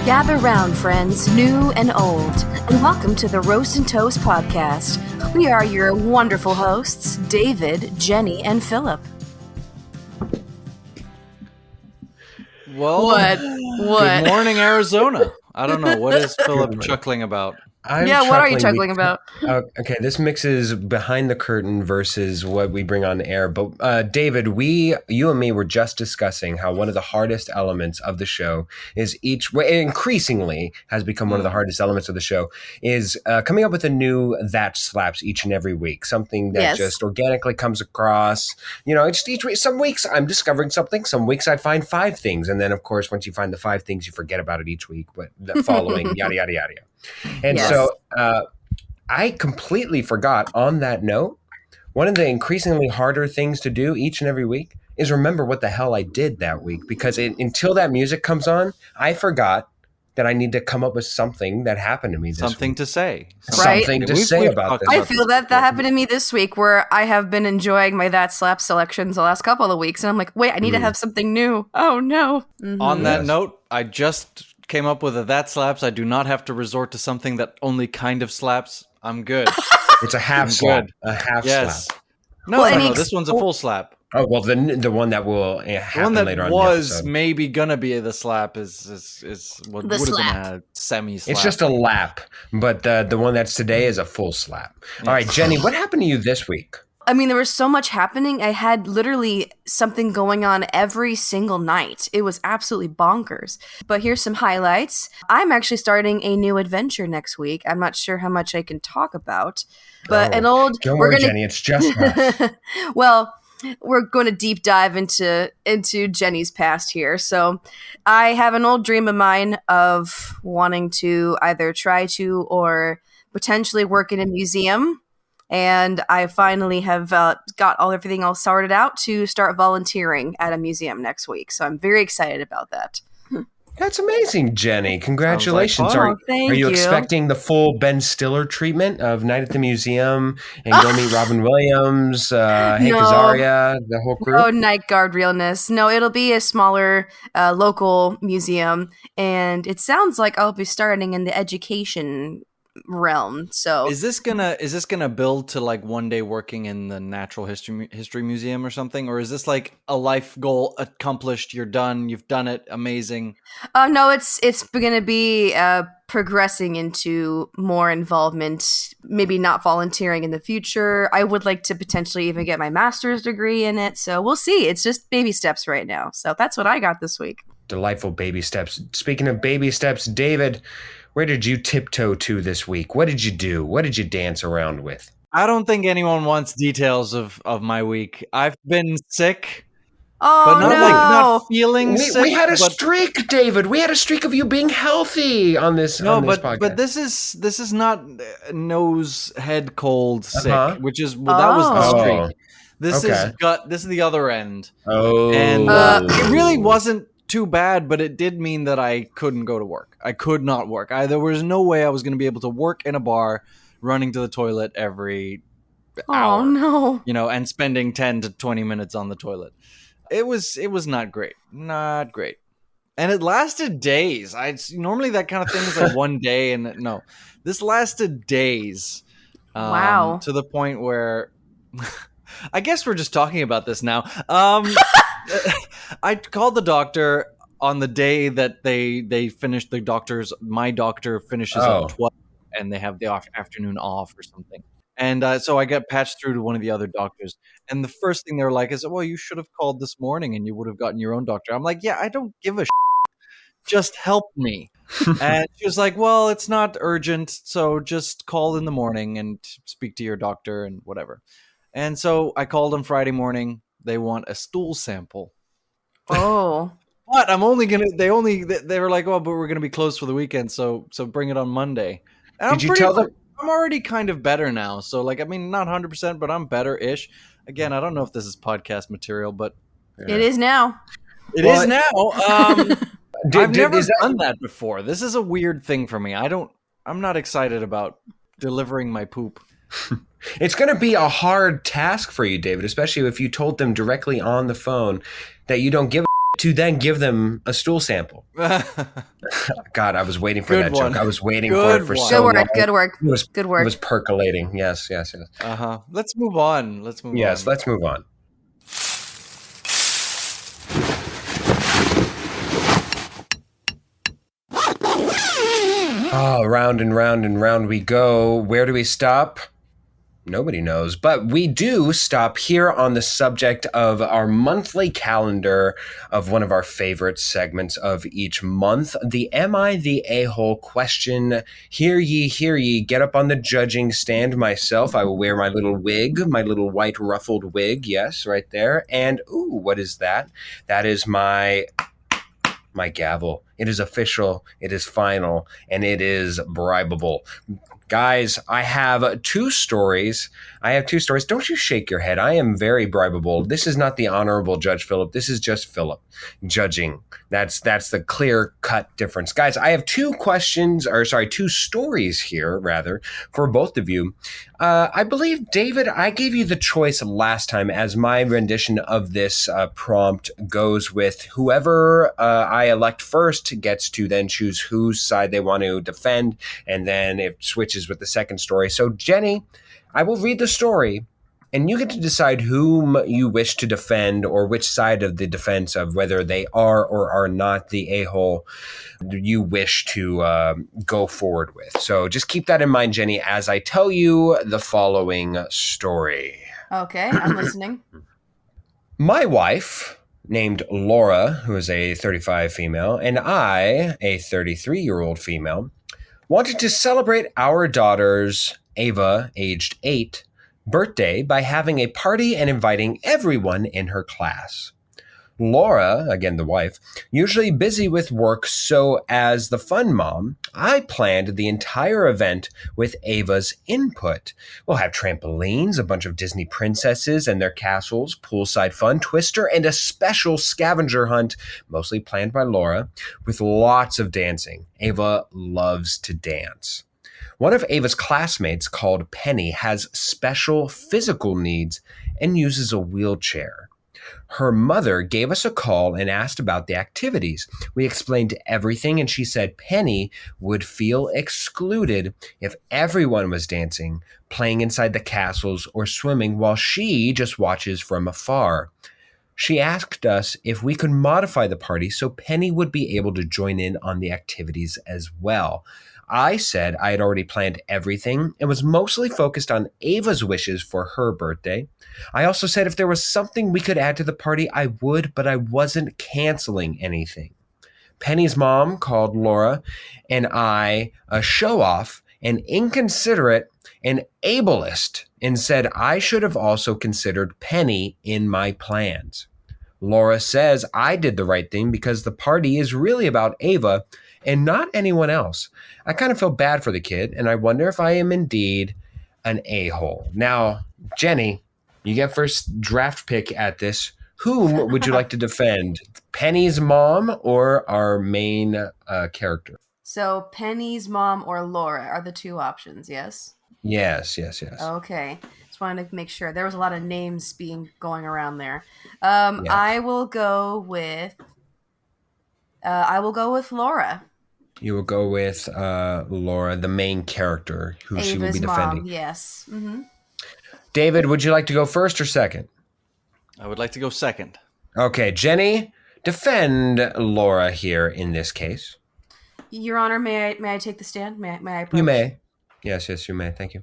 Gather round, friends, new and old, and welcome to the Roast and Toast podcast. We are your wonderful hosts, David, Jennie, and Philip. Well, What? Good morning, Arizona. I don't know. What is Philip chuckling about? What are you chuckling about? Okay, this mixes behind the curtain versus what we bring on air. But David, you and me were just discussing how one of the hardest elements of the show is increasingly has become one of the hardest elements of the show is coming up with a new that slaps each and every week. Something that just organically comes across. You know, it's each week. Some weeks I'm discovering something. Some weeks I find 5 things, and then of course once you find the 5 things, you forget about it each week. But the following yada yada yada. And so I completely forgot on that note, one of the increasingly harder things to do each and every week is remember what the hell I did that week. Because until that music comes on, I forgot that I need to come up with something that happened to me this Something week. to say. Right? Something to say about this. I feel that happened to me this week where I have been enjoying my That Slap selections the last couple of weeks. And I'm like, wait, I need to have something new. Oh, no. Mm-hmm. On that note, I just came up with a that slaps. I do not have to resort to something that only kind of slaps. I'm good. It's a half slap. A half slap. No. This one's a full slap. Oh, well, the one that will happen one that later on was in the episode. Maybe gonna be the slap is what would have been a semi-slap. It's just a lap, but the one that's today is a full slap. All right, Jennie, what happened to you this week? I mean, there was so much happening. I had literally something going on every single night. It was absolutely bonkers. But here's some highlights. I'm actually starting a new adventure next week. I'm not sure how much I can talk about. But don't worry, Jennie, it's just us. Well, we're going to deep dive into Jennie's past here. So I have an old dream of mine of wanting to either try to or potentially work in a museum. And I finally have got everything all sorted out to start volunteering at a museum next week. So I'm very excited about that. That's amazing, Jennie. Congratulations. Thank are you you expecting the full Ben Stiller treatment of Night at the Museum and go meet Robin Williams, Hank Azaria, the whole crew? Oh, night guard realness. No, it'll be a smaller local museum. And it sounds like I'll be starting in the education realm. So is this gonna build to like one day working in the Natural History Museum or something, or is this like a life goal accomplished? You're done. You've done it. Amazing. No, it's gonna be progressing into more involvement. Maybe not volunteering in the future. I would like to potentially even get my master's degree in it. So we'll see. It's just baby steps right now. So that's what I got this week. Delightful baby steps. Speaking of baby steps, David, where did you tiptoe to this week? What did you do? What did you dance around with? I don't think anyone wants details of my week. I've been sick. Oh, but not feeling sick. We had a streak, David. We had a streak of you being healthy on this podcast. But this is not nose head cold sick, which is that was the streak. This is gut. This is the other end. Oh, and it really wasn't too bad, but it did mean that I couldn't go to work. I could not work. There was no way I was going to be able to work in a bar, running to the toilet every hour. Oh no! And spending 10 to 20 minutes on the toilet. It was not great, not great, and it lasted days. Normally that kind of thing is like one day, and no, this lasted days. Wow! To the point where, I guess we're just talking about this now. I called the doctor on the day that they finished my doctor finishes at 12 and they have the afternoon off or something. And so I got patched through to one of the other doctors. And the first thing they were like is, well, you should have called this morning and you would have gotten your own doctor. I'm like, yeah, I don't give a shit. Just help me. And she was like, well, it's not urgent. So just call in the morning and speak to your doctor and whatever. And so I called them Friday morning. They want a stool sample. Oh. But they were like, oh, but we're going to be closed for the weekend. So bring it on Monday. And Did you tell them? I'm already kind of better now. So not 100%, but I'm better-ish. Again, I don't know if this is podcast material, but it is now. It is now. I've never done that before. This is a weird thing for me. I'm not excited about delivering my poop. It's going to be a hard task for you, David, especially if you told them directly on the phone that you don't give a to then give them a stool sample. God, I was waiting for Good that one. joke. I was waiting Good for it for one. so long. Good work. It was percolating. Yes. Let's move on. Let's move on. Oh, round and round and round we go. Where do we stop? Nobody knows, but we do stop here on the subject of our monthly calendar of one of our favorite segments of each month, the Am I the A-hole question. Hear ye, get up on the judging stand myself. I will wear my little wig, my little white ruffled wig, yes, right there. And, ooh, what is that? That is my gavel. It is official, it is final, and it is bribable. Guys, I have two stories. Don't you shake your head. I am very bribable. This is not the Honorable Judge Philip. This is just Philip judging. That's the clear-cut difference. Guys, I have two stories here, rather, for both of you. I believe, David, I gave you the choice last time as my rendition of this prompt goes with whoever I elect first gets to then choose whose side they want to defend, and then it switches with the second story. So, Jennie, I will read the story, and you get to decide whom you wish to defend or which side of the defense of whether they are or are not the a-hole you wish to go forward with. So just keep that in mind, Jennie, as I tell you the following story. Okay, I'm listening. My wife, named Laura, who is a 35 female, and I, a 33-year-old female, wanted to celebrate our daughter's, Ava, aged 8, birthday by having a party and inviting everyone in her class. Laura, again the wife, usually busy with work, so as the fun mom, I planned the entire event with Ava's input. We'll have trampolines, a bunch of Disney princesses and their castles, poolside fun, Twister, and a special scavenger hunt, mostly planned by Laura, with lots of dancing. Ava loves to dance. One of Ava's classmates, called Penny, has special physical needs and uses a wheelchair. Her mother gave us a call and asked about the activities. We explained everything, and she said Penny would feel excluded if everyone was dancing, playing inside the castles, or swimming while she just watches from afar. She asked us if we could modify the party so Penny would be able to join in on the activities as well. I said I had already planned everything and was mostly focused on Ava's wishes for her birthday. I also said if there was something we could add to the party, I would, but I wasn't canceling anything. Penny's mom called Laura and I a show-off, an inconsiderate, and ableist, and said I should have also considered Penny in my plans. Laura says I did the right thing because the party is really about Ava and not anyone else. I kind of feel bad for the kid, and I wonder if I am indeed an a-hole. Now, Jennie, you get first draft pick at this. Whom would you like to defend? Penny's mom or our main character? So Penny's mom or Laura are the two options, yes? Yes. Okay. Just wanted to make sure. There was a lot of names going around there. Yes. I will go with Laura. You will go with Laura, the main character, who Ava's she will be defending. mom, yes. Mm-hmm. David, would you like to go first or second? I would like to go second. Okay, Jennie, defend Laura here in this case. Your Honor, may I take the stand? May I approach? You may. Yes, you may. Thank you.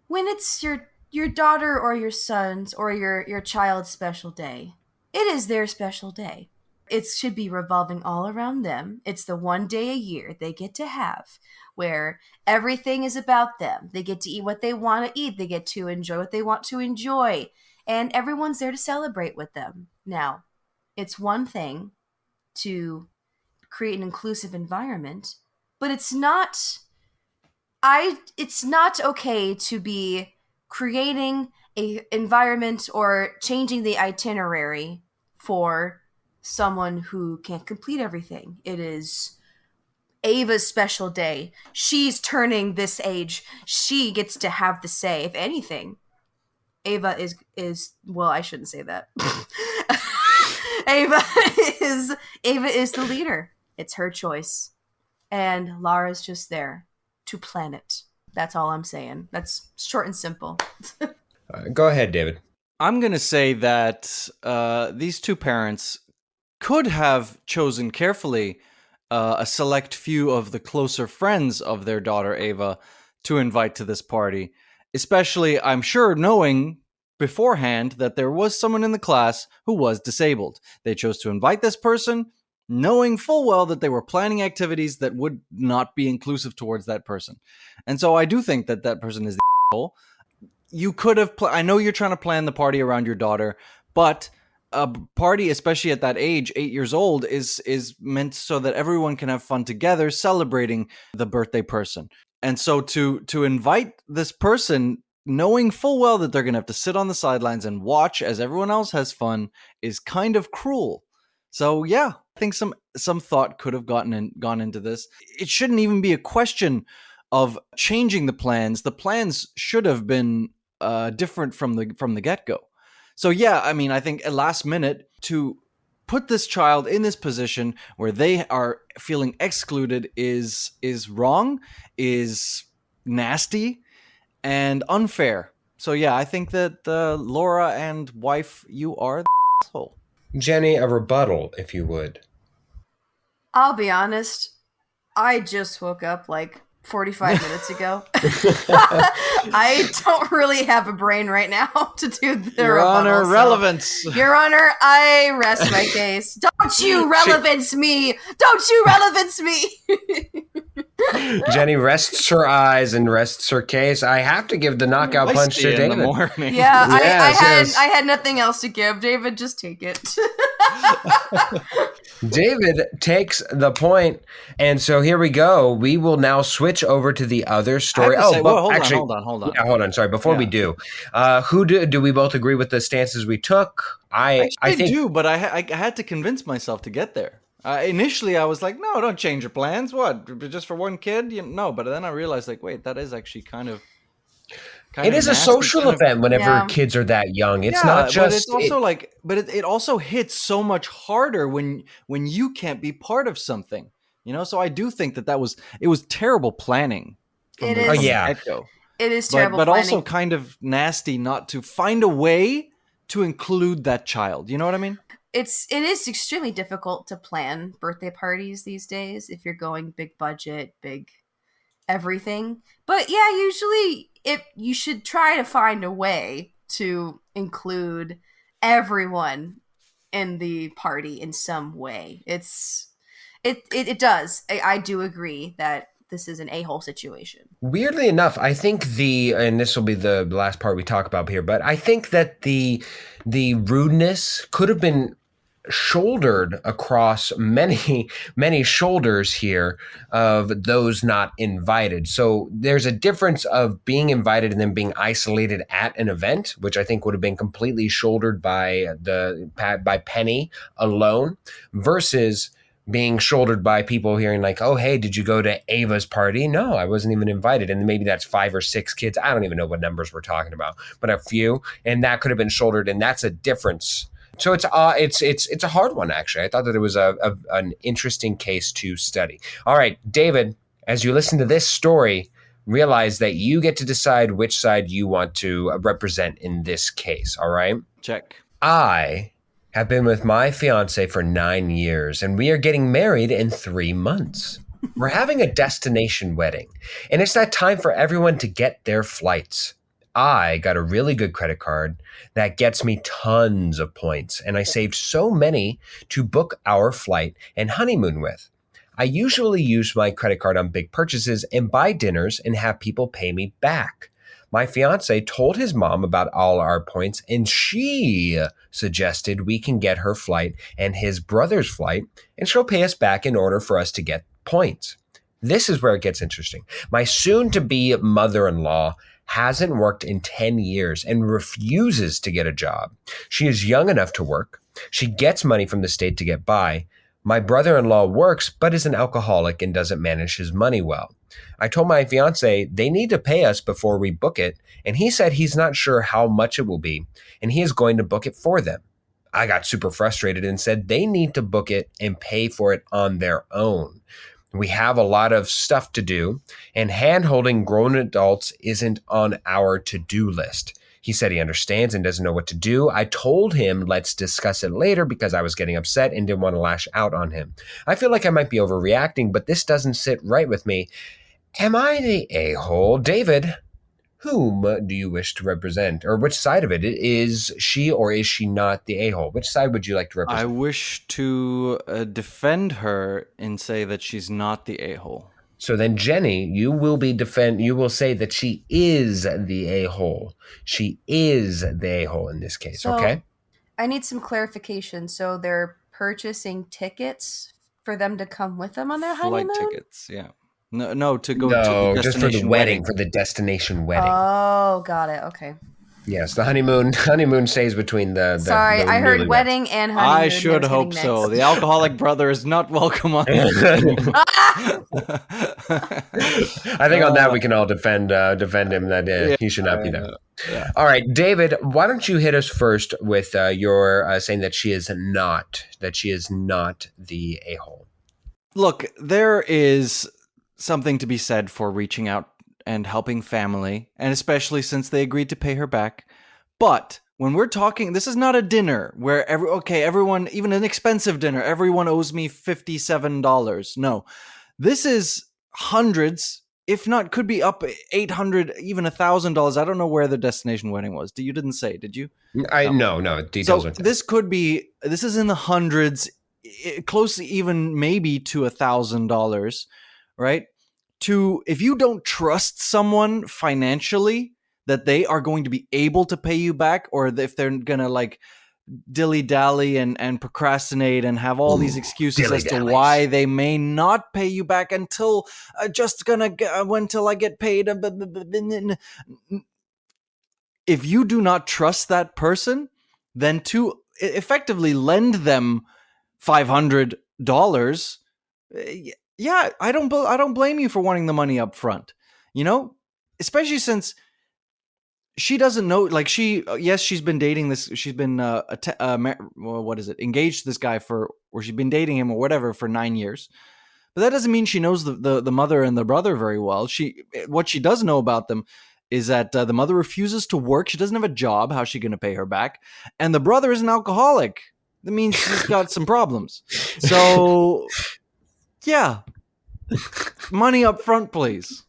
When it's your daughter or your son's or your child's special day, it is their special day. It should be revolving all around them. It's the one day a year they get to have where everything is about them. They get to eat what they want to eat. They get to enjoy what they want to enjoy. And everyone's there to celebrate with them. Now, it's one thing to create an inclusive environment, but it's not okay to be creating an environment or changing the itinerary for someone who can't complete everything. It is Ava's special day. She's turning this age. She gets to have the say. If anything, Ava is well, I shouldn't say that. Ava is the leader. It's her choice. And Lara's just there to plan it. That's all I'm saying. That's short and simple. Go ahead, David. I'm going to say that these two parents could have chosen carefully a select few of the closer friends of their daughter Ava to invite to this party, especially, I'm sure, knowing beforehand that there was someone in the class who was disabled. They chose to invite this person, knowing full well that they were planning activities that would not be inclusive towards that person. And so I do think that that person is the asshole. You could have, I know you're trying to plan the party around your daughter, but a party, especially at that age, 8 years old, is meant so that everyone can have fun together celebrating the birthday person. And so to invite this person, knowing full well that they're going to have to sit on the sidelines and watch as everyone else has fun, is kind of cruel. So yeah, I think some thought could have gone into this. It shouldn't even be a question of changing the plans. The plans should have been different from the get-go. So yeah, I mean, I think at last minute to put this child in this position where they are feeling excluded is wrong, is nasty, and unfair. So yeah, I think that Laura and wife, you are the asshole. Jennie, a rebuttal, if you would. I'll be honest. I just woke up like 45 minutes ago. I don't really have a brain right now to do the Your rebuttal, Honor, so. relevance. Your Honor, I rest my case. Don't you relevance me! Don't you relevance me! Jennie rests her eyes and rests her case. I have to give the knockout punch to David. In the morning. Yeah, Yes. I had nothing else to give. David, just take it. David takes the point, and so here we go. We will now switch over to the other story. Hold on. Yeah, hold on. Sorry, before we do, who do we both agree with the stances we took? I think do, but I had to convince myself to get there. Initially, I was like, no, don't change your plans. What, just for one kid? No, but then I realized, like, wait, that is actually kind of it is nasty, a social event whenever Yeah. kids are that young. It's not just. But it's also it also hits so much harder when you can't be part of something. So I do think that was terrible planning. From the get-go. It is terrible but planning. also kind of nasty not to find a way to include that child. You know what I mean? It is extremely difficult to plan birthday parties these days if you're going big budget, big everything. But yeah, usually you should try to find a way to include everyone in the party in some way. It does. I do agree that this is an a-hole situation. Weirdly enough, I think and this will be the last part we talk about here, but I think that the rudeness could have been shouldered across many, many shoulders here of those not invited. So there's a difference of being invited and then being isolated at an event, which I think would have been completely shouldered by Penny alone, versus being shouldered by people hearing like, oh, hey, did you go to Ava's party? No, I wasn't even invited. And maybe that's 5 or 6 kids. I don't even know what numbers we're talking about, but a few. And that could have been shouldered. And that's a difference. So it's a hard one, actually. I thought that it was an interesting case to study. All right, David, as you listen to this story, realize that you get to decide which side you want to represent in this case. All right? Check. I have been with my fiance for 9 years, and we are getting married in 3 months. We're having a destination wedding, and it's that time for everyone to get their flights. I got a really good credit card that gets me tons of points, and I saved so many to book our flight and honeymoon with. I usually use my credit card on big purchases and buy dinners and have people pay me back. My fiance told his mom about all our points, and she suggested we can get her flight and his brother's flight, and she'll pay us back in order for us to get points. This is where it gets interesting. My soon-to-be mother-in-law hasn't worked in 10 years and refuses to get a job. She is young enough to work. She gets money from the state to get by. My brother-in-law works, but is an alcoholic and doesn't manage his money well. I told my fiance they need to pay us before we book it, and he said he's not sure how much it will be, and he is going to book it for them. I got super frustrated and said they need to book it and pay for it on their own. We have a lot of stuff to do, and hand-holding grown adults isn't on our to-do list. He said he understands and doesn't know what to do. I told him let's discuss it later because I was getting upset and didn't want to lash out on him. I feel like I might be overreacting, but this doesn't sit right with me. Am I the a-hole? David, whom do you wish to represent? Or which side of it? Is she or is she not the a-hole? Which side would you like to represent? I wish to defend her and say that she's not the a-hole. So then, Jennie, you will say that she is the a-hole. She is the a-hole in this case, So, okay? I need some clarification. So they're purchasing tickets for them to come with them on their Flight honeymoon? tickets, yeah. No, to go to No, the just for the destination wedding, for the destination wedding. Oh, got it. Okay. Yes, the honeymoon stays between the Sorry, I heard newlyweds. wedding and honeymoon. I should hope so. The alcoholic brother is not welcome on I think on that we can all defend him that he should not be there. Yeah. All right, David, why don't you hit us first with your saying that she is not the a-hole. Look, there is something to be said for reaching out and helping family, and especially since they agreed to pay her back. But when we're talking, this is not a dinner where everyone, even an expensive dinner, everyone owes me $57. No, this is hundreds, if not, could be up $800, even $1,000. I don't know where the destination wedding was. You didn't say, did you? No, details. So this is in the hundreds, close even maybe to $1,000, right? If you don't trust someone financially that they are going to be able to pay you back, or if they're gonna like dilly-dally and procrastinate and have all these excuses as to why they may not pay you back until until I get paid. If you do not trust that person, then to effectively lend them $500, yeah, I don't blame you for wanting the money up front, especially since she doesn't know, like she's been dating this, she's been engaged to this guy or she's been dating him or whatever for 9 years. But that doesn't mean she knows the mother and the brother very well. What she does know about them is that the mother refuses to work. She doesn't have a job. How's she going to pay her back? And the brother is an alcoholic. That means he's got some problems. So, yeah, money up front, please.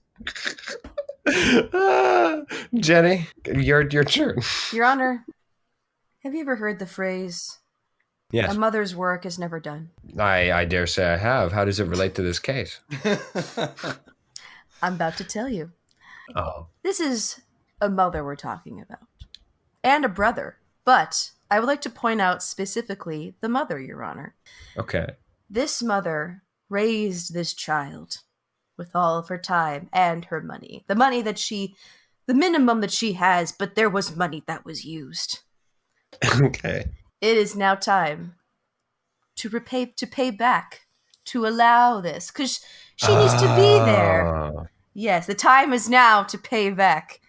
Jennie, your turn. Your Honor, have you ever heard the phrase, yes, a mother's work is never done? I dare say I have. How does it relate to this case? I'm about to tell you. Oh. This is a mother we're talking about. And a brother. But I would like to point out specifically the mother, Your Honor. Okay. This mother raised this child with all of her time and her money. The minimum that she has, but there was money that was used. Okay. It is now time to pay back, to allow this, because she needs to be there. Yes, the time is now to pay back.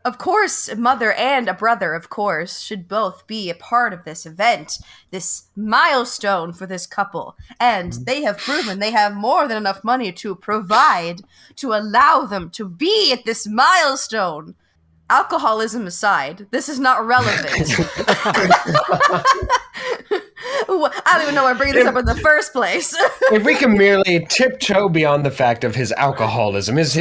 Of course, a mother and a brother, of course, should both be a part of this event, this milestone for this couple. And they have proven they have more than enough money to provide to allow them to be at this milestone. Alcoholism aside, this is not relevant. I don't even know why I'm bringing this up in the first place. If we can merely tiptoe beyond the fact of his alcoholism, his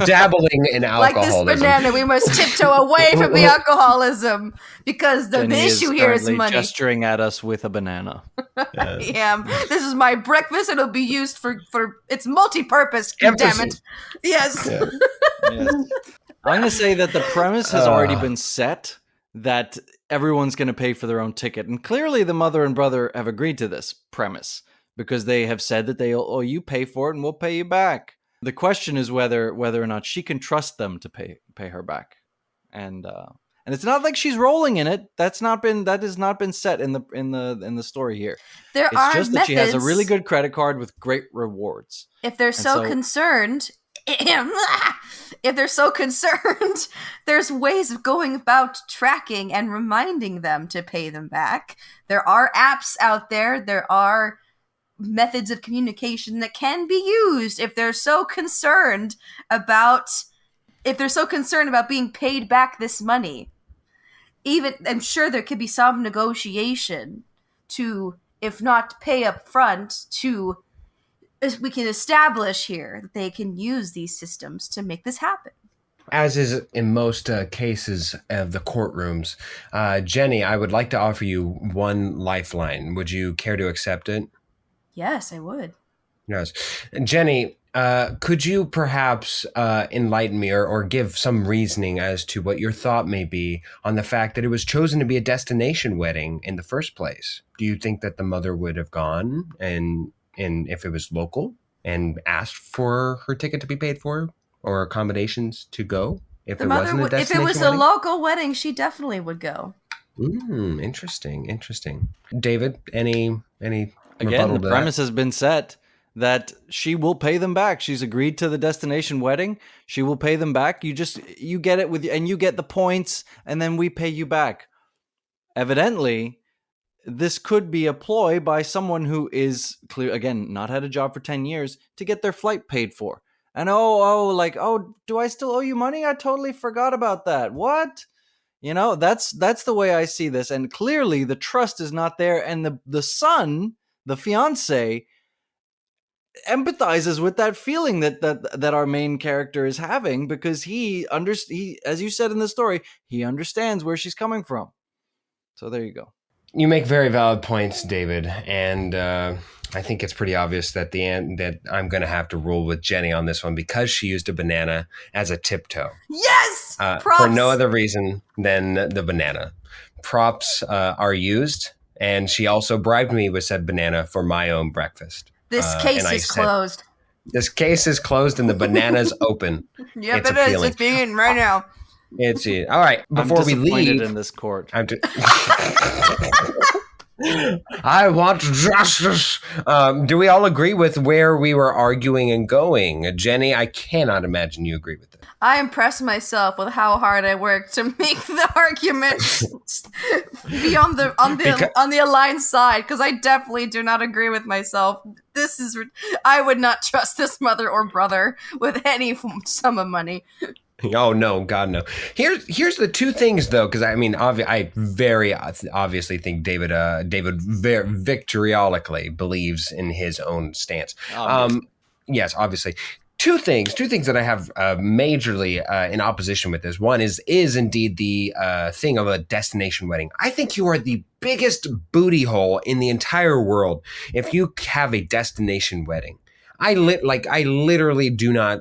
dabbling in alcoholism. Like this banana, we must tiptoe away from the alcoholism because the issue here is money. Gesturing at us with a banana. I am. This is my breakfast. It'll be used for its multi-purpose. Damn it! Yes. Yeah. Yes. I'm going to say that the premise has already been set that everyone's going to pay for their own ticket. And clearly the mother and brother have agreed to this premise because they have said that you pay for it and we'll pay you back. The question is whether or not she can trust them to pay her back. And it's not like she's rolling in it. That has not been set in the story here. It's just that she has a really good credit card with great rewards. If they're so concerned, if they're so concerned, there's ways of going about tracking and reminding them to pay them back. There are apps out there. There are methods of communication that can be used if they're so concerned about being paid back this money. Even I'm sure there could be some negotiation to, if not pay up front, to we can establish here that they can use these systems to make this happen. As is in most cases of the courtrooms, Jennie, I would like to offer you one lifeline. Would you care to accept it? Yes, I would. Yes. Jennie, could you perhaps enlighten me or give some reasoning as to what your thought may be on the fact that it was chosen to be a destination wedding in the first place? Do you think that the mother would have gone and if it was local and asked for her ticket to be paid for or accommodations to go if it wasn't a destination if it was wedding? a local wedding, she definitely would go. Interesting. David, any Again, the premise has been set that she will pay them back. She's agreed to the destination wedding. She will pay them back. You get it and you get the points, and then we pay you back. Evidently, this could be a ploy by someone who is clear, again, not had a job for 10 years to get their flight paid for. And do I still owe you money? I totally forgot about that. What? That's the way I see this. And clearly the trust is not there. And the son, the fiance, empathizes with that feeling that our main character is having, because he, as you said in the story, he understands where she's coming from. So there you go. You make very valid points, David, and I think it's pretty obvious that that I'm going to have to rule with Jennie on this one because she used a banana as a tiptoe. Yes! Props! For no other reason than the banana. Props are used, and she also bribed me with said banana for my own breakfast. This case is closed. This case is closed and the banana's open. Yep, it is. It's being eaten right now. It's it. All right. Before we leave, in this court. I want justice. Do we all agree with where we were arguing and going? Jennie, I cannot imagine you agree with it. I impress myself with how hard I worked to make the argument be on the aligned side, because I definitely do not agree with myself. I would not trust this mother or brother with any sum of money. Oh no, God no. Here's the two things though, because I mean, I very obviously think David very vitriolically believes in his own stance. Yes, obviously. Two things that I have majorly in opposition with this. One is indeed the thing of a destination wedding. I think you are the biggest booty hole in the entire world if you have a destination wedding. I literally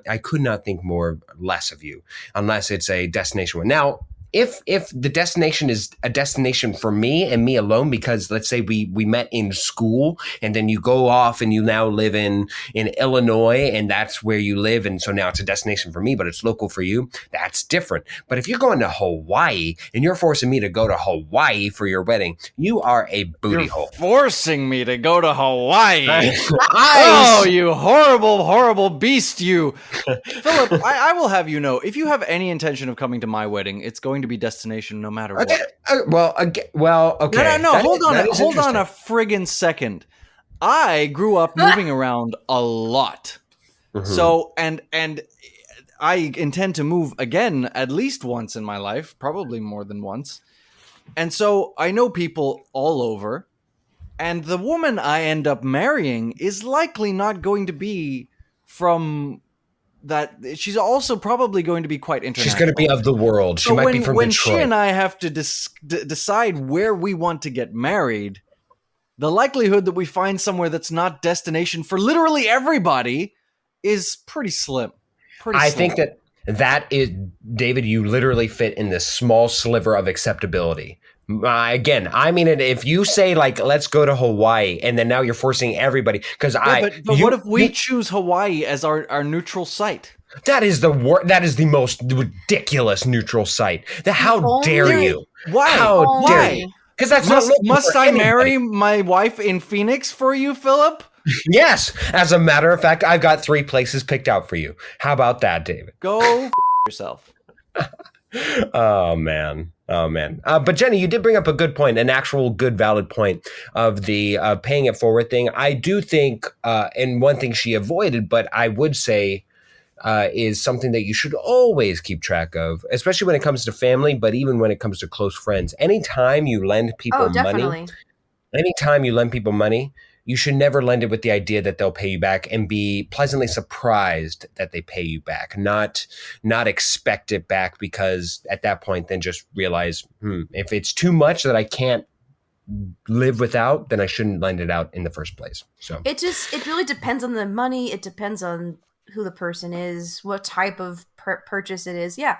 I could not think more less of you unless it's a destination wedding. Now, if the destination is a destination for me and me alone, because let's say we met in school and then you go off and you now live in Illinois and that's where you live, and so now it's a destination for me, but it's local for you, that's different. But if you're going to Hawaii and you're forcing me to go to Hawaii for your wedding, you are a booty hole. Forcing me to go to Hawaii. Oh, you horrible, horrible beast, you. Philip, I will have you know, if you have any intention of coming to my wedding, it's going to be destination no matter what. Okay. Okay. No. Hold on a friggin' second. I grew up moving around a lot. Mm-hmm. So, and I intend to move again at least once in my life, probably more than once. And so I know people all over. And the woman I end up marrying is likely not going to be from that. She's also probably going to be quite international. She's going to be of the world. She might be from when Detroit. She and I have to decide where we want to get married, the likelihood that we find somewhere that's not destination for literally everybody is pretty slim. I think that is, David, you literally fit in this small sliver of acceptability. Again, I mean, if you say like, let's go to Hawaii, and then now you're forcing everybody, because but what if we choose Hawaii as our neutral site? That is the most ridiculous neutral site. How dare you? Why? How dare you? Because that's must I marry my wife in Phoenix for you, Philip? Yes. As a matter of fact, I've got 3 places picked out for you. How about that, David? Go yourself. Oh man. But Jenny, you did bring up a good point, an actual good valid point of the paying it forward thing. I do think, and one thing she avoided, but I would say is something that you should always keep track of, especially when it comes to family, but even when it comes to close friends. Oh, definitely. Anytime you lend people money, you should never lend it with the idea that they'll pay you back, and be pleasantly surprised that they pay you back, not expect it back, because at that point then just realize, if it's too much that I can't live without, then I shouldn't lend it out in the first place. So it really depends on the money. It depends on who the person is, what type of purchase it is. Yeah,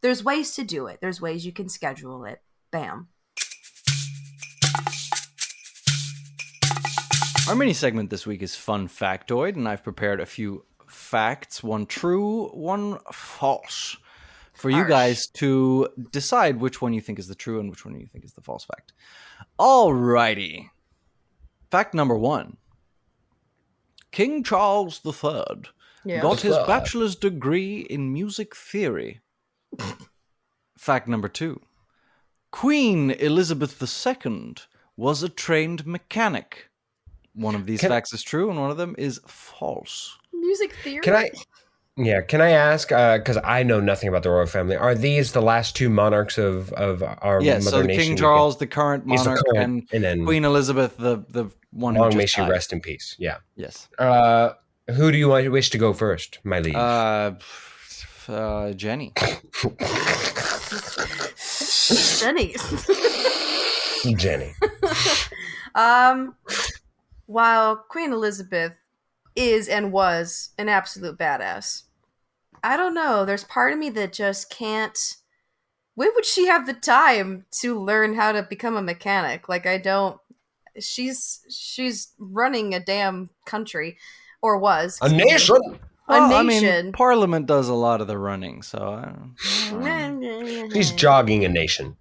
there's ways to do it. There's ways you can schedule it. Bam. Our mini segment this week is Fun Factoid, and I've prepared a few facts, one true, one false, for you guys to decide which one you think is the true and which one you think is the false fact. Alrighty. Fact number 1. King Charles III got his bachelor's degree in music theory. Fact number 2. Queen Elizabeth II was a trained mechanic. One of these facts is true, and one of them is false. Music theory? Can I ask, because I know nothing about the royal family, are these the last 2 monarchs of our mother so nation? King Charles, the current monarch, and then Queen Elizabeth, the one who just may she died. rest in peace. Yeah. Yes. Who do you wish to go first, my liege? Jennie. Jennie. While Queen Elizabeth is and was an absolute badass, I don't know. There's part of me that just can't. When would she have the time to learn how to become a mechanic? Like, I don't. She's running a damn country, or was a nation. I mean, Parliament does a lot of the running, so she's jogging a nation.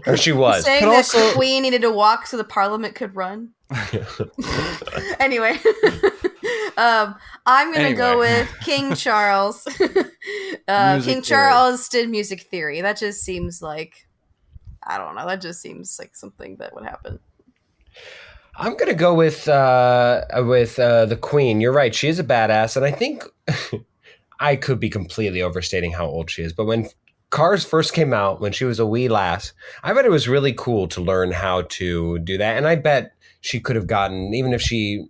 Or she was. Saying that the Queen needed to walk so the Parliament could run. Anyway, I'm gonna go with King Charles. King Charles did music theory. That just seems like, I don't know. That just seems like something that would happen. I'm gonna go with the Queen. You're right. She is a badass, and I think I could be completely overstating how old she is, but when cars first came out, when she was a wee lass, I bet it was really cool to learn how to do that. And I bet she could have gotten, even if she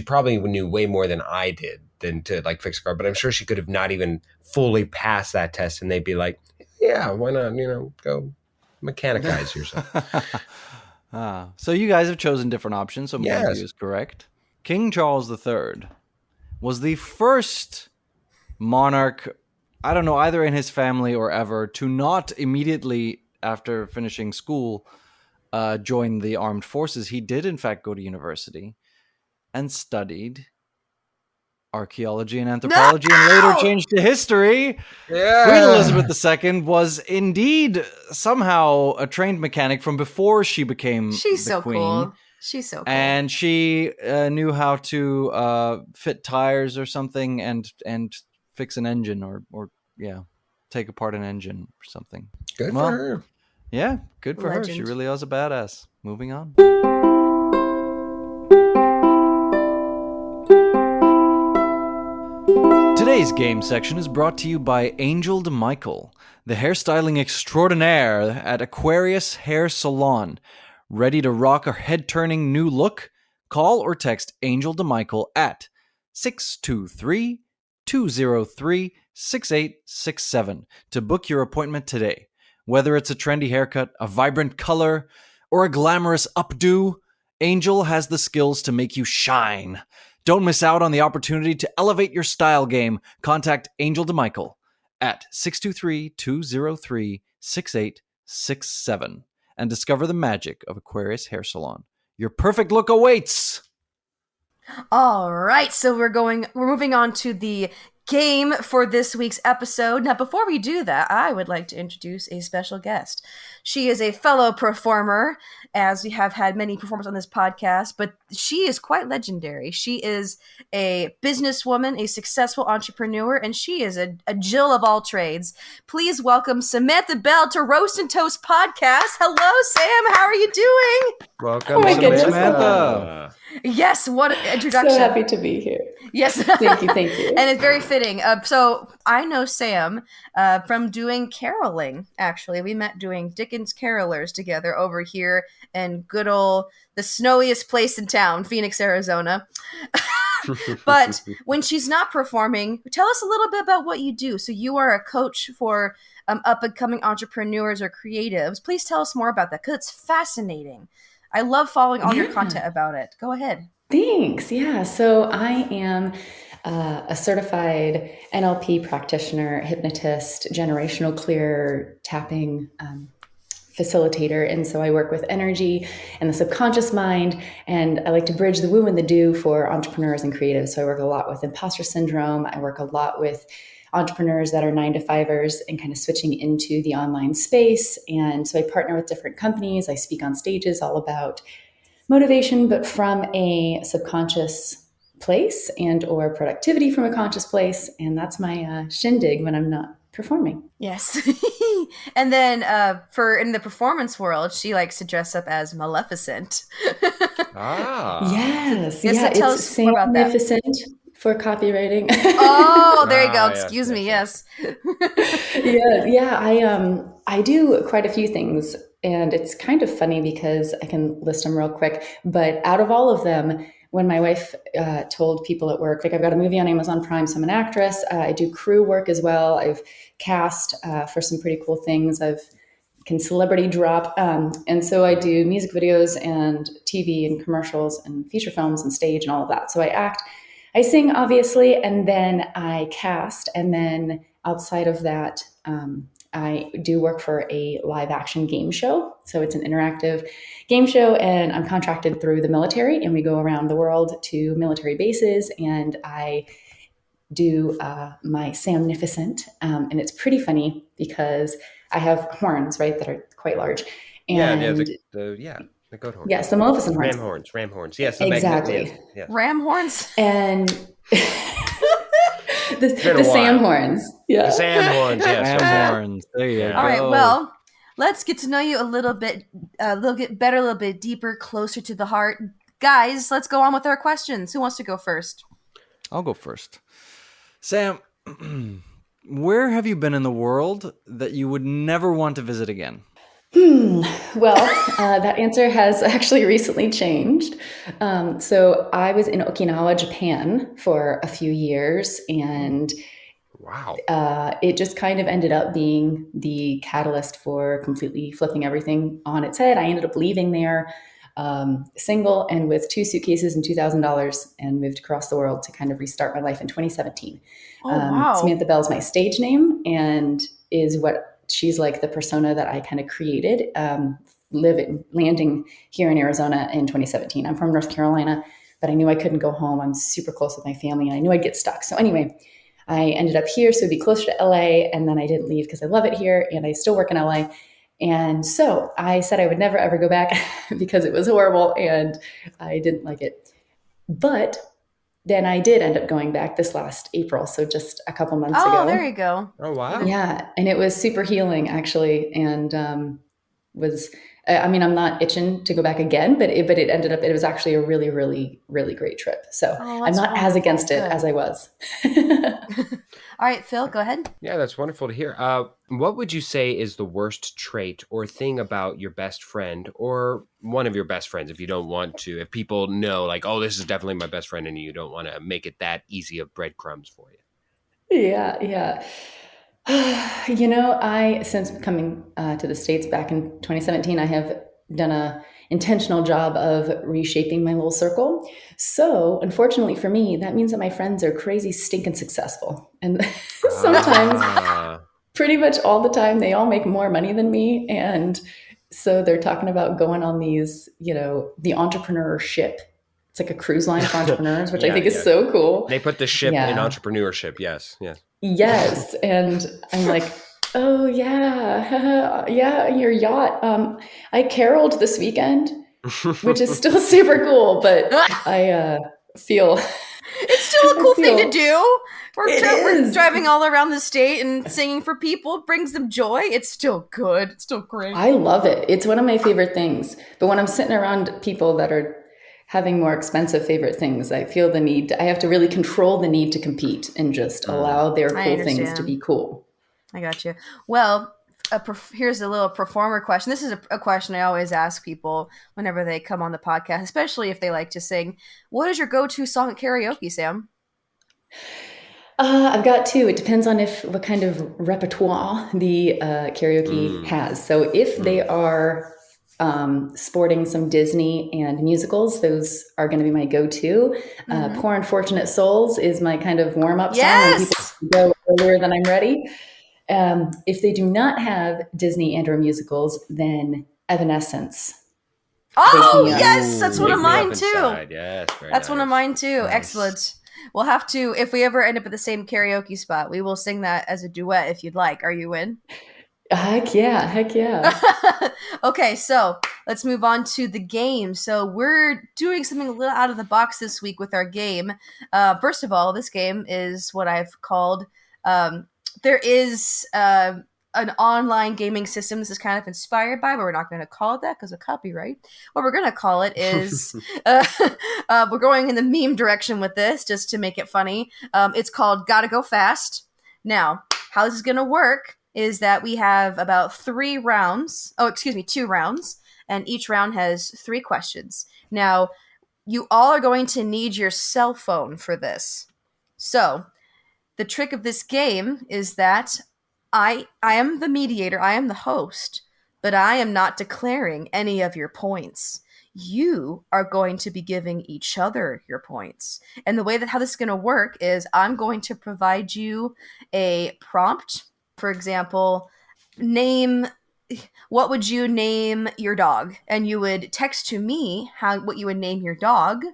probably knew way more than I did than to like fix a car, but I'm sure she could have not even fully passed that test, and they'd be like, yeah, why not, go mechanicize yourself. So you guys have chosen different options, so one of you is correct. King Charles III was the first monarch, I don't know, either in his family or ever, to not immediately after finishing school join the armed forces. He did, in fact, go to university and studied archaeology and anthropology, and later changed to history. Yeah. Queen Elizabeth II was indeed somehow a trained mechanic from before she became the queen. Cool. She's so cool. And she knew how to fit tires or something and fix an engine or take apart an engine or something. Good for her. Yeah, good for her. She really was a badass. Moving on. Today's game section is brought to you by Angel DeMichael, the hairstyling extraordinaire at Aquarius Hair Salon. Ready to rock a head-turning new look? Call or text Angel DeMichael at 623-203-6867 to book your appointment today. Whether it's a trendy haircut, a vibrant color, or a glamorous updo, Angel has the skills to make you shine. Don't miss out on the opportunity to elevate your style game. Contact Angel DeMichael at 623-203-6867 and discover the magic of Aquarius Hair Salon. Your perfect look awaits! All right, so we're moving on to the game for this week's episode. Now, before we do that, I would like to introduce a special guest. She is a fellow performer, as we have had many performers on this podcast, but she is quite legendary. She is a businesswoman, a successful entrepreneur, and she is a Jill of all trades. Please welcome Samantha Belle to Roast and Toast Podcast. Hello, Sam. How are you doing? Welcome, Oh my goodness. Samantha. Yes, what an introduction. So happy to be here. Yes. Thank you. And it's very fitting. So I know Sam from doing caroling, actually. We met doing Dickens Carolers together over here in good old, the snowiest place in town, Phoenix, Arizona. But when she's not performing, tell us a little bit about what you do. So you are a coach for up-and-coming entrepreneurs or creatives. Please tell us more about that, because it's fascinating. I love following all your content about it. Go ahead. Thanks. Yeah. So I am a certified NLP practitioner, hypnotist, generational clear tapping facilitator. And so I work with energy and the subconscious mind, and I like to bridge the woo and the do for entrepreneurs and creatives. So I work a lot with imposter syndrome. I work a lot with entrepreneurs that are 9-to-5ers and kind of switching into the online space. And so I partner with different companies. I speak on stages all about motivation, but from a subconscious place, and or productivity from a conscious place. And that's my shindig when I'm not performing. Yes. And then for in the performance world, she likes to dress up as Maleficent. Yes. Yes, Yeah. so tell It's us more about that. Magnificent for copywriting. Oh, there you go. Yes, Excuse me. Yes. Yeah. I do quite a few things, and it's kind of funny because I can list them real quick. But out of all of them, when my wife told people at work, like, I've got a movie on Amazon Prime, so I'm an actress. I do crew work as well. I've cast for some pretty cool things. Can celebrity drop. And so I do music videos and TV and commercials and feature films and stage and all of that. So I act, I sing, obviously, and then I cast. And then outside of that, I do work for a live action game show. So it's an interactive game show, and I'm contracted through the military, and we go around the world to military bases, and I do my Samnificent. And it's pretty funny because I have horns, right, that are quite large. And the goat horns. yes, the Maleficent horns. Ram horns. Yes, Exactly. Yes. Ram horns. And the Sam horns. Yeah. The Sam horns. Yes. Sam horns. There you go. All right. Well, let's get to know you a little bit better, a little bit deeper, closer to the heart. Guys, let's go on with our questions. Who wants to go first? I'll go first. Sam, where have you been in the world that you would never want to visit again? Well, that answer has actually recently changed. So I was in Okinawa, Japan for a few years, and Wow. it just kind of ended up being the catalyst for completely flipping everything on its head. I ended up leaving there single and with 2 suitcases and $2,000, and moved across the world to kind of restart my life in 2017. Oh, wow. Samantha Belle is my stage name, and is what she's like the persona that I kind of created, landing here in Arizona in 2017. I'm from North Carolina, but I knew I couldn't go home. I'm super close with my family, and I knew I'd get stuck. So anyway, I ended up here, so it'd be closer to LA, and then I didn't leave because I love it here, and I still work in LA. And so I said I would never, ever go back because it was horrible and I didn't like it. But then I did end up going back this last April, so just a couple months ago. Oh, there you go. Oh, wow. Yeah, and it was super healing, actually, and I'm not itching to go back again, but it ended up, it was actually a really, really, really great trip. So I'm not as against it as I was. All right, Phil, go ahead. Yeah, that's wonderful to hear. What would you say is the worst trait or thing about your best friend, or one of your best friends, if you don't want to, if people know, like, oh, this is definitely my best friend, and you don't want to make it that easy of breadcrumbs for you? Yeah. Since coming to the States back in 2017, I have done a intentional job of reshaping my little circle. So unfortunately for me, that means that my friends are crazy stinking successful. And sometimes, pretty much all the time, they all make more money than me. And so they're talking about going on these, the entrepreneurship It's like a cruise line for entrepreneurs, which I think is so cool. They put the ship in entrepreneurship. Yes. Yes. And I'm like, oh yeah, yeah, your yacht. I caroled this weekend, which is still super cool, but I feel it's still a cool thing to do. We're driving all around the state and singing for people. It brings them joy. It's still good. It's still great. I love it. It's one of my favorite things. But when I'm sitting around people that are having more expensive favorite things, I feel the need. I have to really control the need to compete and just allow their cool things to be cool. I got you. Well, here's a little performer question. This is a question I always ask people whenever they come on the podcast, especially if they like to sing. What is your go-to song at karaoke, Sam? I've got two. It depends on what kind of repertoire the karaoke has. So if they are sporting some Disney and musicals, those are going to be my go-to. Poor Unfortunate Souls is my kind of warm-up song. Yes! When people go earlier than I'm ready. If they do not have Disney and or musicals, then Evanescence. Oh, yes! That's one of mine, too. Yes, that's one of mine, too. Nice. Excellent. We'll have to, if we ever end up at the same karaoke spot, we will sing that as a duet if you'd like. Are you in? Heck yeah. Okay, so let's move on to the game. So we're doing something a little out of the box this week with our game. First of all, this game is what I've called, there is an online gaming system this is kind of inspired by, but we're not going to call it that because of copyright. What we're going to call it is, we're going in the meme direction with this just to make it funny. It's called Gotta Go Fast. Now, how this is going to work is that we have about 2 rounds, and each round has 3 questions. Now, you all are going to need your cell phone for this. So, the trick of this game is that I am the mediator, I am the host, but I am not declaring any of your points. You are going to be giving each other your points. And the way that how this is going to work is I'm going to provide you a prompt. For example, what would you name your dog? And you would text to me what you would name your dog.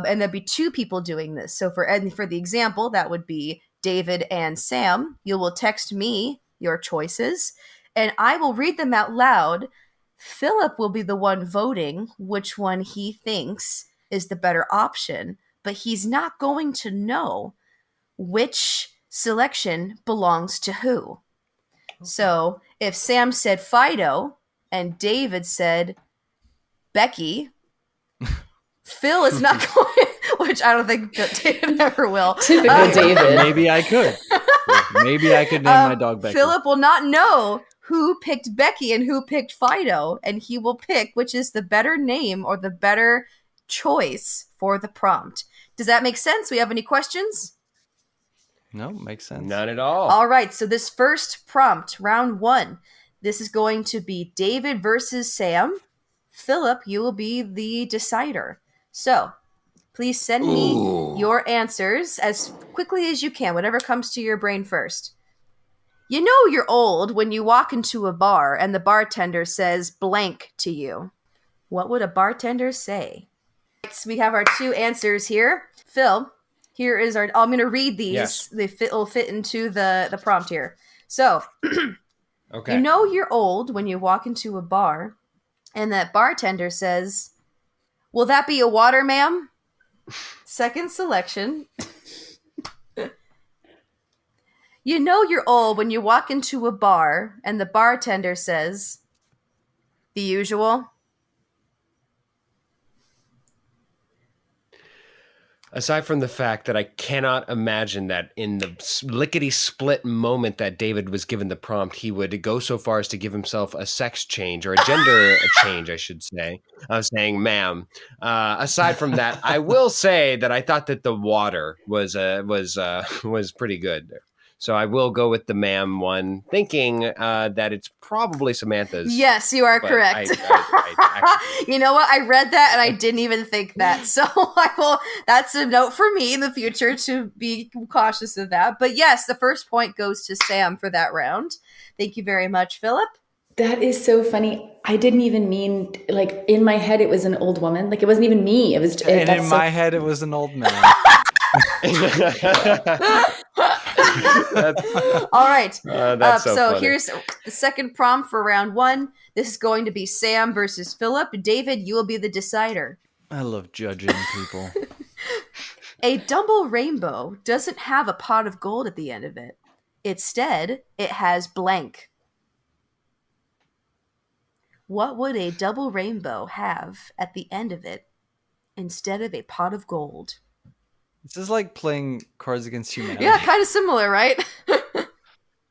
And there'd be 2 people doing this. So for the example, that would be David and Sam. You will text me your choices, and I will read them out loud. Philip will be the one voting which one he thinks is the better option, but he's not going to know which selection belongs to who. Okay. So if Sam said Fido and David said Becky, Phil is not going, which I don't think David ever will. Typical David. Maybe I could. Maybe I could name my dog Becky. Philip will not know who picked Becky and who picked Fido, and he will pick which is the better name or the better choice for the prompt. Does that make sense? We have any questions? No, makes sense. None at all. All right, so this first prompt, round 1, this is going to be David versus Sam. Philip, you will be the decider. So, please send me your answers as quickly as you can, whatever comes to your brain first. You know you're old when you walk into a bar and the bartender says blank to you. What would a bartender say? So we have our 2 answers here. Phil, here is our... I'm going to read these. Yes. Will fit into the prompt here. So, okay. You know you're old when you walk into a bar and that bartender says, will that be a water, ma'am? Second selection. You know you're old when you walk into a bar and the bartender says, the usual. Aside from the fact that I cannot imagine that in the lickety-split moment that David was given the prompt, he would go so far as to give himself a sex change, or a gender change, I should say. I was saying, ma'am. Aside from that, I will say that I thought that the water was pretty good there. So I will go with the ma'am one, thinking that it's probably Samantha's. Yes, you are correct. You know what? I read that and I didn't even think that. So that's a note for me in the future to be cautious of that. But yes, the first point goes to Sam for that round. Thank you very much, Philip. That is so funny. I didn't even mean, like, in my head, it was an old woman. Like, it wasn't even me. It was. And in my head, it was an old man. All right. That's so funny. Here's the second prompt for round 1. This is going to be Sam versus Philip. David, you will be the decider. I love judging people. A double rainbow doesn't have a pot of gold at the end of it. Instead, it has blank. What would a double rainbow have at the end of it instead of a pot of gold? This is like playing Cards Against Humanity. Yeah, kind of similar, right?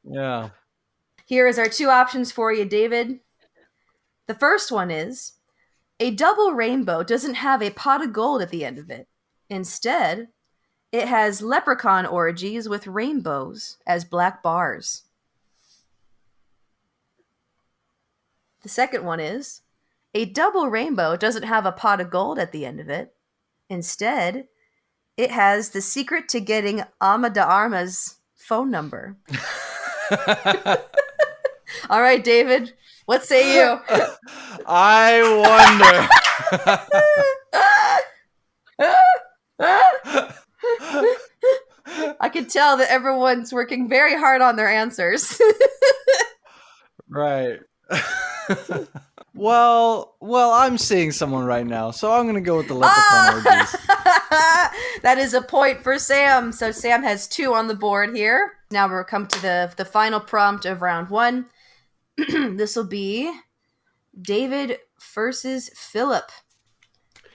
Yeah. Here is our 2 options for you, David. The first one is, a double rainbow doesn't have a pot of gold at the end of it. Instead, it has leprechaun orgies with rainbows as black bars. The second one is, a double rainbow doesn't have a pot of gold at the end of it. Instead, it has the secret to getting Ama de Armas' phone number. All right, David, what say you? I wonder. I can tell that everyone's working very hard on their answers. Right. Well, I'm seeing someone right now, so I'm going to go with the leprechaun orgies. That is a point for Sam. So Sam has 2 on the board here. Now we'll come to the final prompt of round 1. This will be David versus Philip.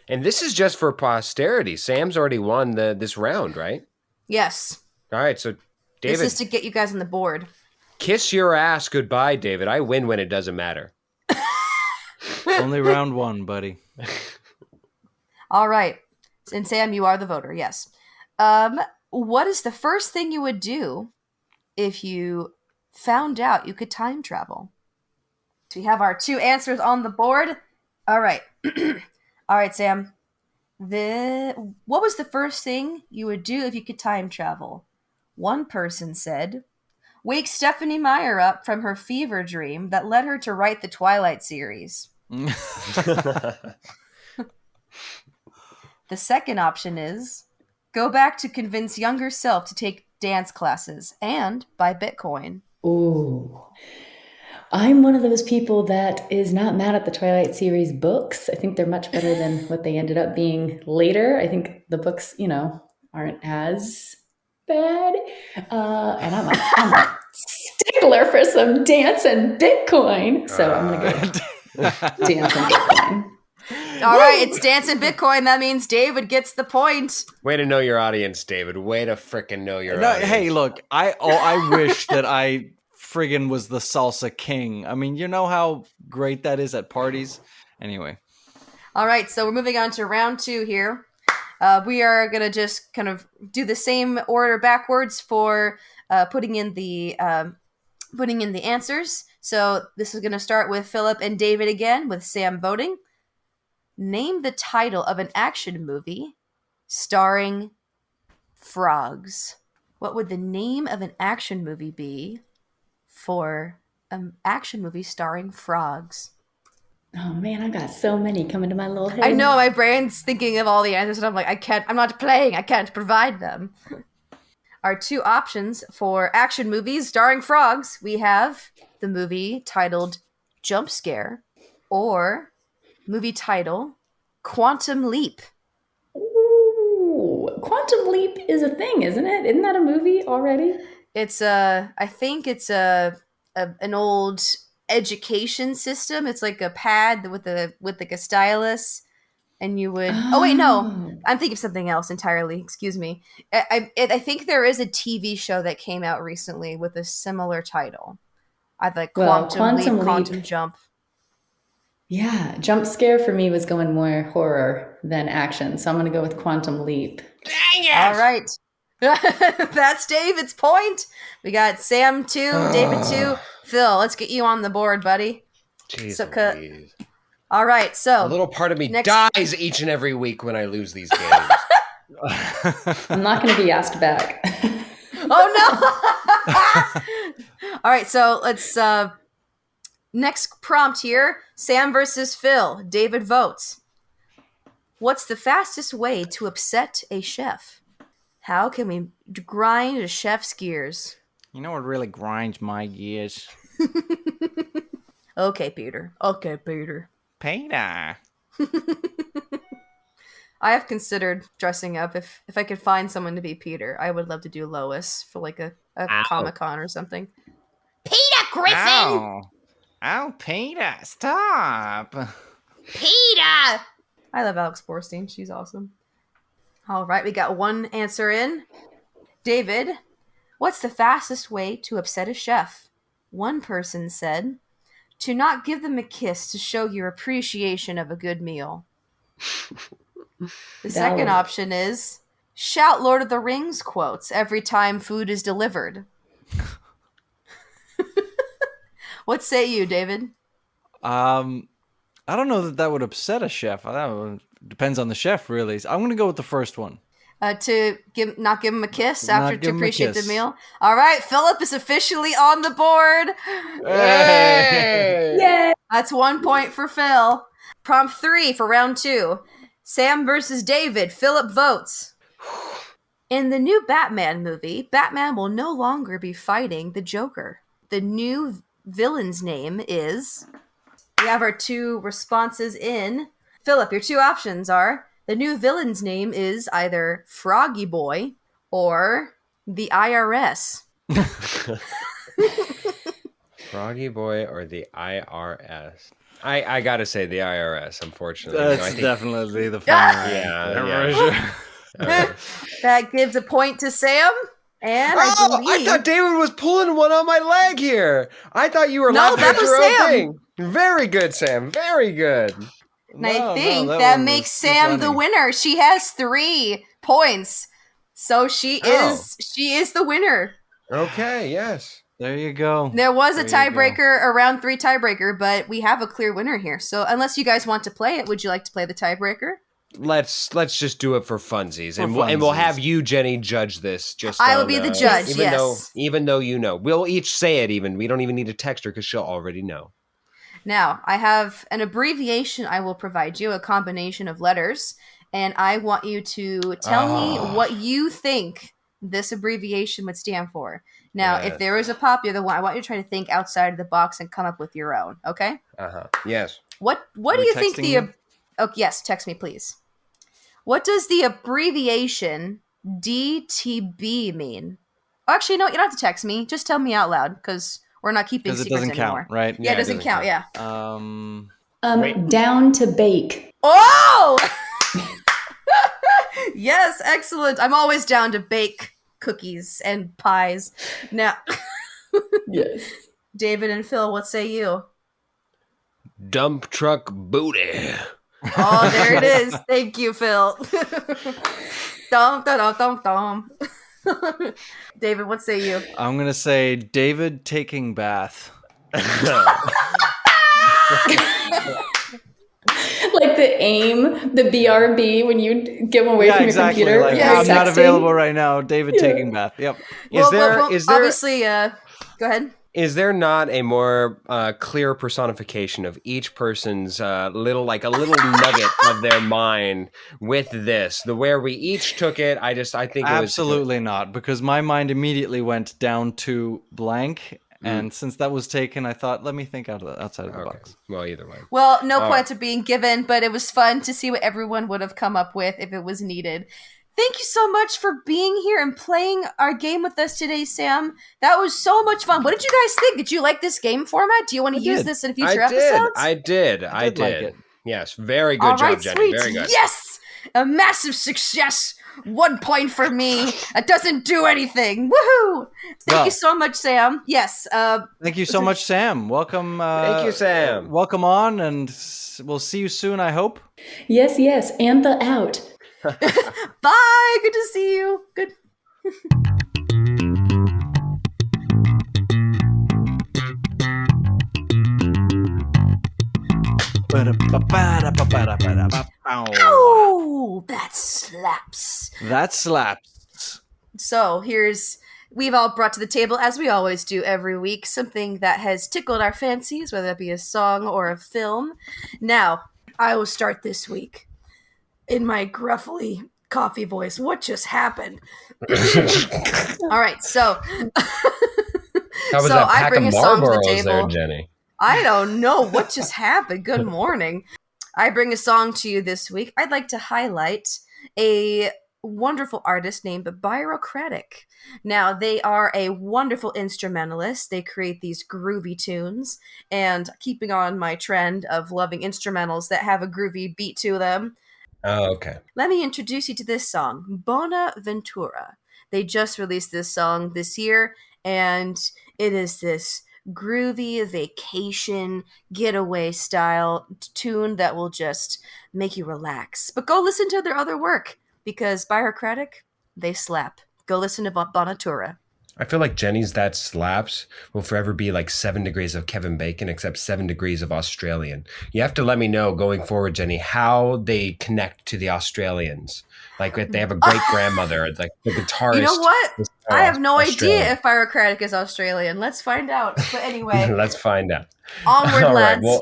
And this is just for posterity. Sam's already won this round, right? Yes. All right, so David. This is to get you guys on the board. Kiss your ass goodbye, David. I win when it doesn't matter. Only round 1, buddy. All right. And Sam, you are the voter, yes. What is the first thing you would do if you found out you could time travel? So we have our 2 answers on the board. All right. All right, Sam. What was the first thing you would do if you could time travel? One person said, wake Stephanie Meyer up from her fever dream that led her to write the Twilight series. The second option is, go back to convince younger self to take dance classes and buy Bitcoin. Ooh. I'm one of those people that is not mad at the Twilight series books. I think they're much better than what they ended up being later. I think the books, aren't as bad. And I'm a stickler for some dance and Bitcoin. So I'm going to go dance and Bitcoin. All right, it's dance and Bitcoin. That means David gets the point. Way to know your audience, David. Way to frickin' know your audience. Hey, look, I wish that I friggin' was the salsa king. I mean, you know how great that is at parties? Anyway. All right, so we're moving on to round 2 here. We are going to just kind of do the same order backwards for putting in the answers. So this is going to start with Philip and David again, with Sam voting. Name the title of an action movie starring frogs. What would the name of an action movie be for an action movie starring frogs? Oh man, I got so many coming to my little head. I know, my brain's thinking of all the answers and I'm like, I'm not playing, I can't provide them. Our 2 options for action movies starring frogs, we have the movie titled Jump Scare or movie title Quantum Leap. Ooh, Quantum Leap is a thing, isn't it? Isn't that a movie already? It's I think it's an old education system. It's like a pad with like a stylus, and you would. Oh wait, no, I'm thinking of something else entirely. Excuse me. I think there is a TV show that came out recently with a similar title. I like Quantum Leap, Quantum Jump. Yeah, Jump Scare for me was going more horror than action, so I'm going to go with Quantum Leap. Dang it! All right. That's David's point. We got Sam 2, David 2. Phil, let's get you on the board, buddy. Jeez, all right, so a little part of me dies each and every week when I lose these games. I'm not going to be asked back. Oh no! All right, so let's Next prompt here, Sam versus Phil. David votes. What's the fastest way to upset a chef? How can we grind a chef's gears? You know what really grinds my gears? Okay, Peter. Peter. I have considered dressing up. If I could find someone to be Peter, I would love to do Lois for like a Comic-Con or something. Peter Griffin! Oh, Peter, stop. Peter! I love Alex Borstein. She's awesome. All right, we got one answer in. David, what's the fastest way to upset a chef? One person said, to not give them a kiss to show your appreciation of a good meal. The second option is, shout Lord of the Rings quotes every time food is delivered. What say you, David? I don't know that would upset a chef. Depends on the chef, really. I'm going to go with the first one. To not give him a kiss after to appreciate the meal. All right, Philip is officially on the board. Hey! Yay! That's 1 point for Phil. Prompt 3 for round 2. Sam versus David. Philip votes. In the new Batman movie, Batman will no longer be fighting the Joker. The new villain's name is... We have our 2 responses in. Philip, your 2 options are, the new villain's name is either Froggy Boy or the IRS. Froggy Boy or the IRS? I gotta say the IRS, unfortunately. That's definitely the fun. Yeah. That gives a point to Sam. And I thought David was pulling one on my leg here. I thought you were laughing that at was your own Sam. thing. Very good, Sam. Very good. And I think that makes Sam the winner. She has 3 points. So she is the winner. Okay, yes. There you go. There was a tiebreaker, a round 3 tiebreaker, but we have a clear winner here. So unless you guys want to play it, would you like to play the tiebreaker? Let's just do it for funsies, and we'll have you, Jenny, judge this. I will be the judge. Even though you know, we'll each say it. We don't even need to text her because she'll already know. Now I have an abbreviation. I will provide you a combination of letters, and I want you to tell me what you think this abbreviation would stand for. Now, if there is a popular one, I want you to try to think outside of the box and come up with your own. Okay? Yes. What do you think Oh, yes, text me, please. What does the abbreviation DTB mean? Actually, no, you don't have to text me. Just tell me out loud, because we're not keeping secrets anymore. Because it doesn't count, right? Yeah, it doesn't count, yeah. Down to bake. Oh! Yes, excellent. I'm always down to bake cookies and pies. Now, yes. David and Phil, what say you? Dump truck booty. Oh, there it is. Thank you, Phil. Dum, dum, dum, dum. David, what say you? I'm going to say David taking bath. Like the AIM, the BRB, when you get away from your computer. Like, I'm not available right now. David taking bath. Yep. Is there obviously, go ahead. Is there not a more clear personification of each person's little nugget of their mind with this? Where we each took it, I think it was absolutely not, because my mind immediately went down to blank, and since that was taken, I thought, let me think outside of the box. Well, either way. Well, no points are being given, but it was fun to see what everyone would have come up with if it was needed. Thank you so much for being here and playing our game with us today, Sam. That was so much fun. What did you guys think? Did you like this game format? Do you want to use this in future episodes? I did. Like it. Yes, very good job, Jenny. Sweet. Very good. Yes! A massive success. 1 point for me. That doesn't do anything. Woohoo! Thank you so much, Sam. Yes. Thank you so much, Sam. Welcome. Thank you, Sam. Welcome on, and we'll see you soon, I hope. Yes. And the out. Bye. Good to see you. Good. Oh, that slaps. That slaps. So here's we've all brought to the table, as we always do every week, something that has tickled our fancies, whether that be a song or a film. Now, I will start this week in my gruffly coffee voice. What just happened? All right, so How was so that I pack bring of a song to the Marlboros table. there, Jenny? I don't know what just happened. Good morning. I bring a song to you this week. I'd like to highlight a wonderful artist named Bureaucratic. Now, they are a wonderful instrumentalist. They create these groovy tunes, and keeping on my trend of loving instrumentals that have a groovy beat to them, Oh, okay. let me introduce you to this song, Bonaventura. They just released this song this year, and it is this groovy vacation getaway style tune that will just make you relax. But go listen to their other work, because Bureaucratic, they slap. Go listen to Bonaventura. I feel like Jenny's That Slaps will forever be like 7 degrees of Kevin Bacon, except 7 degrees of Australian. You have to let me know going forward, Jenny, how they connect to the Australians. Like if they have a great grandmother, like the guitarist. You know what? I have no Australian. idea if Bureaucratic is Australian. Let's find out. But anyway, Let's find out. onward, All right, lads.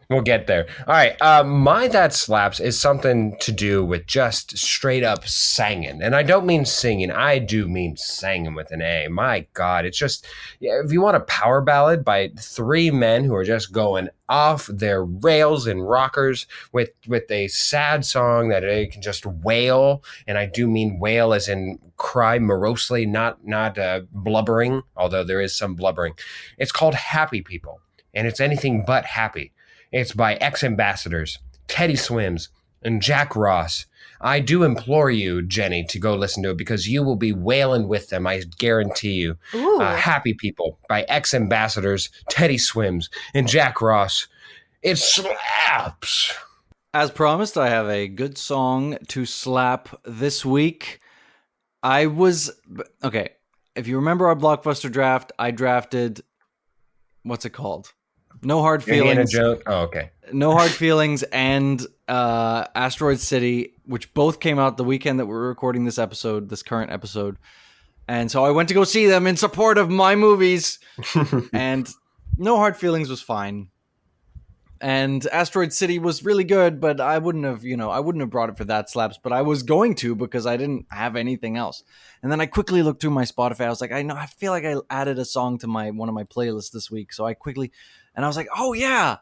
we'll get there. All right. My That Slaps is something to do with just straight up singing. And I don't mean singing. I do mean singing with an A. My God. It's just, if you want a power ballad by 3 men who are just going off their rails and rockers with a sad song that they can just wail. And I do mean wail as in cry morosely, not blubbering, although there is some blubbering. It's called Happy People. And it's anything but happy. It's by ex-ambassadors, Teddy Swims, and Jack Ross. I do implore you, Jenny, to go listen to it because you will be wailing with them, I guarantee you. Happy People by ex-ambassadors, Teddy Swims, and Jack Ross. It slaps! As promised, I have a good song to slap this week. Okay, if you remember our Blockbuster draft, I drafted, what's it called? No Hard Feelings. Oh, okay. No Hard Feelings and Asteroid City, which both came out the weekend that we're recording this current episode. And so I went to go see them in support of my movies. And No Hard Feelings was fine. And Asteroid City was really good, but I wouldn't have brought it for That Slaps, but I was going to because I didn't have anything else. And then I quickly looked through my Spotify. I was like, I feel like I added a song to one of my playlists this week. So and I was like, oh yeah,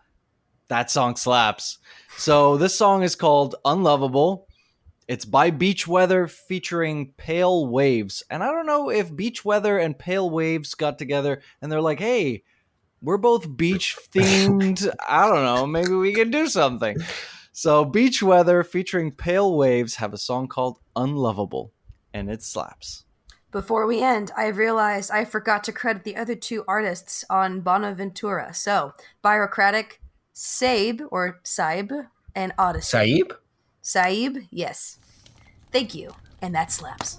that song slaps. So this song is called Unlovable. It's by Beach Weather featuring Pale Waves. And I don't know if Beach Weather and Pale Waves got together and they're like, hey, we're both beach themed. I don't know. Maybe we can do something. So Beach Weather featuring Pale Waves have a song called Unlovable, and it slaps. Before we end, I realized I forgot to credit the other 2 artists on Bonaventura. So, Bureaucratic, Saib, and Odyssey. Saib? Saib, yes. Thank you. And that slaps.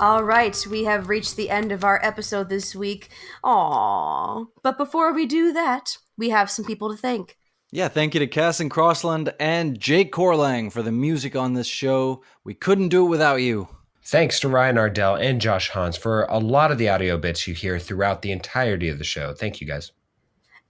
All right, we have reached the end of our episode this week. Aww. But before we do that, we have some people to thank. Yeah, thank you to Cass and Crossland and Jake Corlang for the music on this show. We couldn't do it without you. Thanks to Ryan Ardell and Josh Hans for a lot of the audio bits you hear throughout the entirety of the show. Thank you, guys.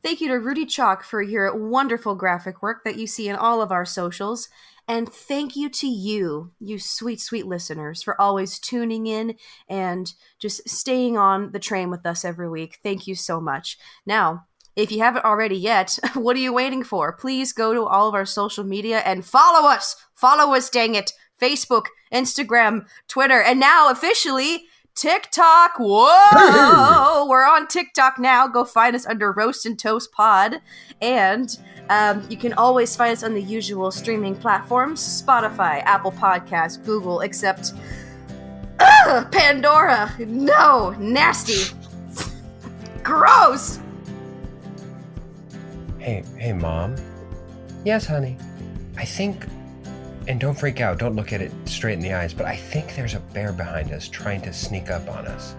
Thank you to Rudy Chalk for your wonderful graphic work that you see in all of our socials. And thank you to you sweet, sweet listeners, for always tuning in and just staying on the train with us every week. Thank you so much. Now, if you haven't already yet, what are you waiting for? Please go to all of our social media and follow us. Follow us, dang it. Facebook, Instagram, Twitter, and now officially TikTok. Whoa! We're on TikTok now. Go find us under Roast and Toast Pod. And you can always find us on the usual streaming platforms: Spotify, Apple Podcasts, Google, except Pandora. No, nasty. Gross. Hey, Mom. Yes, honey. I think, and don't freak out, don't look at it straight in the eyes, but I think there's a bear behind us trying to sneak up on us.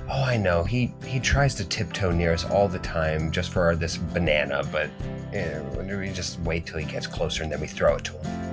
Oh, I know, he tries to tiptoe near us all the time just for this banana, but we just wait till he gets closer and then we throw it to him.